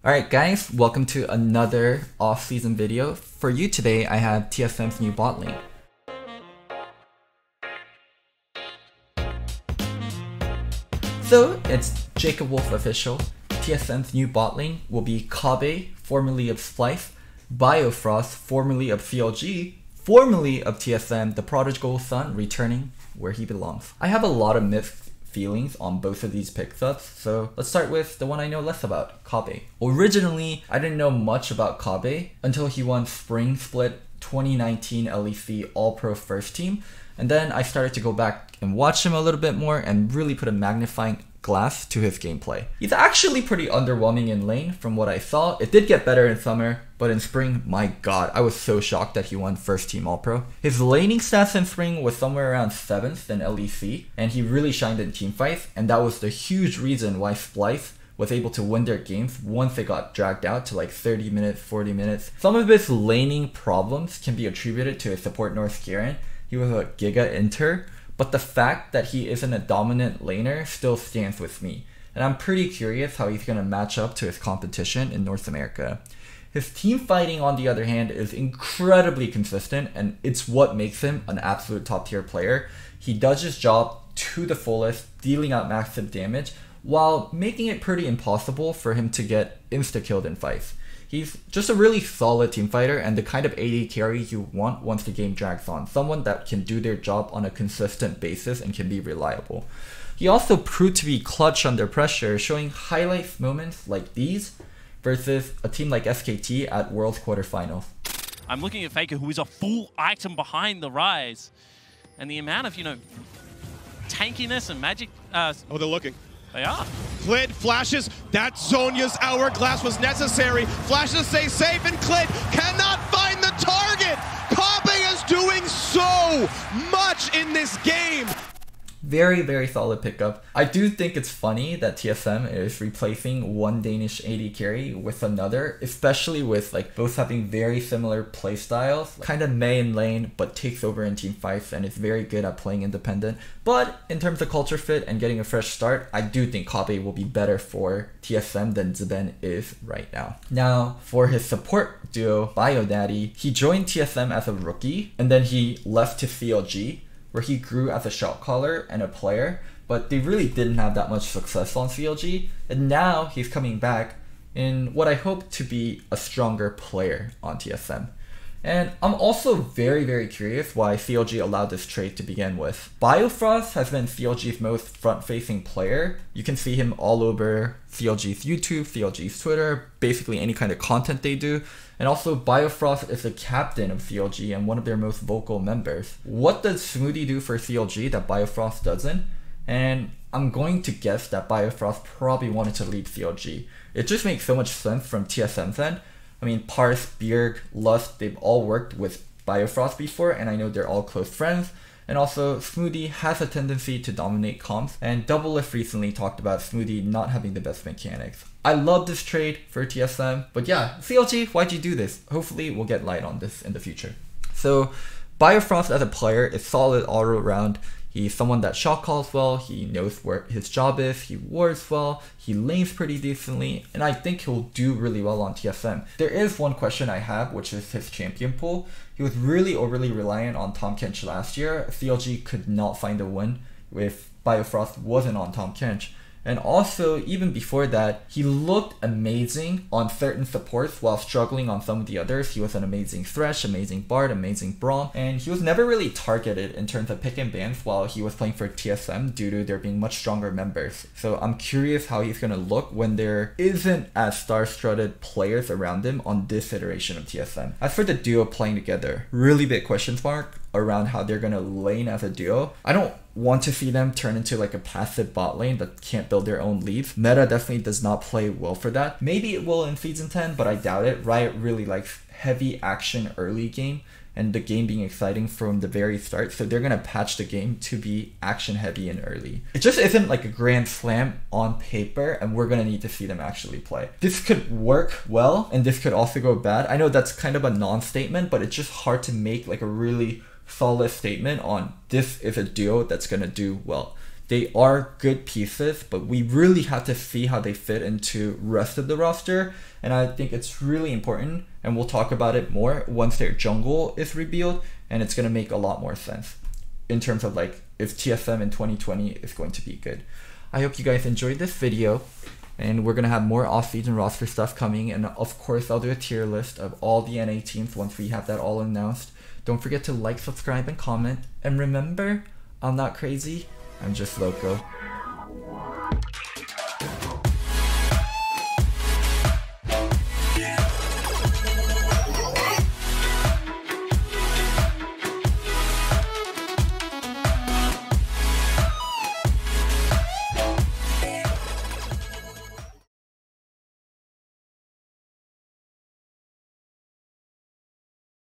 Alright guys, welcome to another off-season video. For you today, I have TSM's new bot lane. So, it's Jacob Wolf official. TSM's new bot lane will be Kobbe, formerly of Splice, Biofrost, formerly of CLG, formerly of TSM, the prodigal son, returning where he belongs. I have a lot of mixed feelings on both of these pickups, so let's start with the one I know less about, Kobbe. Originally, I didn't know much about Kobbe until he won Spring Split 2019 LEC All-Pro First Team, and then I started to go back and watch him a little bit more and really put a magnifying glass to his gameplay. He's actually pretty underwhelming in lane from what I saw. It did get better in summer, but in spring, my god, I was so shocked that he won first team all-pro. His laning stats in spring was somewhere around 7th in LEC, and he really shined in teamfights, and that was the huge reason why Splice was able to win their games once they got dragged out to like 30 minutes, 40 minutes. Some of his laning problems can be attributed to his support North Garen. He was a Giga Inter, but the fact that he isn't a dominant laner still stands with me, and I'm pretty curious how he's going to match up to his competition in North America. His team fighting, on the other hand, is incredibly consistent, and it's what makes him an absolute top tier player. He does his job to the fullest, dealing out massive damage, while making it pretty impossible for him to get insta-killed in fights. He's just a really solid team fighter and the kind of AD carry you want once the game drags on. Someone that can do their job on a consistent basis and can be reliable. He also proved to be clutch under pressure, showing highlight moments like these versus a team like SKT at World's quarterfinals. I'm looking at Faker, who is a full item behind the Rise. And the amount of, tankiness and magic... Oh, they're looking. They are. Klid flashes. That Zhonya's hourglass was necessary. Flashes stay safe, and Klid cannot find the target. Kobbe is doing so much in this game. Very, very solid pickup. I do think it's funny that TSM is replacing one Danish AD carry with another, especially with both having very similar playstyles. Kind of Mei in lane, but takes over in team fights and is very good at playing independent. But in terms of culture fit and getting a fresh start, I do think Kobbe will be better for TSM than Zben is right now. Now, for his support duo, BioDaddy, he joined TSM as a rookie, and then he left to CLG, where he grew as a shot caller and a player, but they really didn't have that much success on CLG, and now he's coming back in what I hope to be a stronger player on TSM. And I'm also very, very curious why CLG allowed this trade to begin with. Biofrost has been CLG's most front-facing player. You can see him all over CLG's YouTube, CLG's Twitter, basically any kind of content they do. And also Biofrost is the captain of CLG and one of their most vocal members. What does Smoothie do for CLG that Biofrost doesn't? And I'm going to guess that Biofrost probably wanted to lead CLG. It just makes so much sense from TSM's end. I mean, Pars, Bjerg, Lust, they've all worked with Biofrost before, and I know they're all close friends. And also, Smoothie has a tendency to dominate comps, and Doublelift recently talked about Smoothie not having the best mechanics. I love this trade for TSM, but yeah, CLG, why'd you do this? Hopefully we'll get light on this in the future. So, Biofrost as a player is solid all around. He's someone that shot calls well, he knows where his job is, he wards well, he lanes pretty decently, and I think he'll do really well on TSM. There is one question I have, which is his champion pool. He was really overly reliant on Tahm Kench last year. CLG could not find a win if Biofrost wasn't on Tahm Kench. And also, even before that, he looked amazing on certain supports while struggling on some of the others. He was an amazing Thresh, amazing Bard, amazing Braum, and he was never really targeted in terms of pick and bans while he was playing for TSM due to there being much stronger members. So I'm curious how he's going to look when there isn't as star-studded players around him on this iteration of TSM. As for the duo playing together, really big question mark around how they're going to lane as a duo. I don't want to see them turn into a passive bot lane that can't build their own leads. Meta definitely does not play well for that. Maybe it will in Season 10, but I doubt it. Riot really likes heavy action early game and the game being exciting from the very start, so they're going to patch the game to be action heavy and early. It just isn't like a grand slam on paper, and we're going to need to see them actually play. This could work well, and this could also go bad. I know that's kind of a non-statement, but it's just hard to make a really solid statement on this is a duo that's going to do well. They are good pieces, but we really have to see how they fit into rest of the roster. And I think it's really important, and we'll talk about it more once their jungle is revealed, and it's going to make a lot more sense in terms of like if TSM in 2020 is going to be good. I hope you guys enjoyed this video, and we're going to have more off-season roster stuff coming, and of course I'll do a tier list of all the NA teams once we have that all announced. Don't forget to like, subscribe, and comment, and remember, I'm not crazy, I'm just Loco.